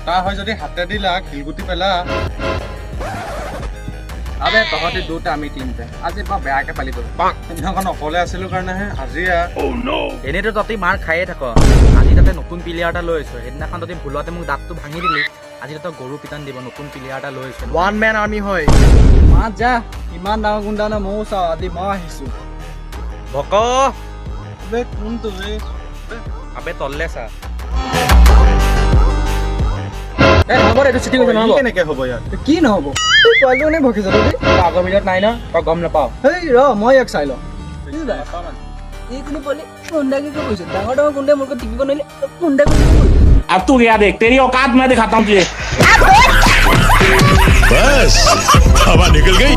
মতা হয় যদি হাতে দিলা খিলগুটি পেলা আবে তহঁতি দুটা আমি তিনিটা আজি মই বেয়াকে পালি গ'লো সেইদিনাখন অকলে আছিলো কাৰণেহে আজি এনেইতো তহঁতি মাৰ খায়ে থাক আজি তাতে নতুন প্লেয়াৰ এটা লৈ আহিছো সেইদিনাখন তহঁতি ভুলতে মোক দাঁতটো ভাঙি দিলি আজি তহঁতক গৰু পিটন দিব নতুন প্লেয়াৰ এটা লৈ আহিছো ওৱান মেন আৰ্মি হয় মা যা ইমান ডাঙৰ গুণ্ডা ন ময়ো চাওঁ আজি মই আহিছোঁ ভক কোনটো আবে তললে চা হ'ব এইটো চিটি কৰিব নহ'ব কেনেকে হ'ব ইয়াত কি নহ'ব এই পোৱালিটো এনেই ভকি যাব দেই আগৰ ভিডিঅ'ত নাই ন তই গম নাপাৱ হেই ৰ মই ইয়াক চাই লওঁ এইখিনি পোৱালি গুণ্ডাকে কিয় কৰিছে ডাঙৰ ডাঙৰ গুণ্ডাই মোৰ টিপিব নোৱাৰিলে গুণ্ডা কৰি अब तू गया देख तेरी औकात मैं दिखाता हूँ तुझे बस हवा निकल गई।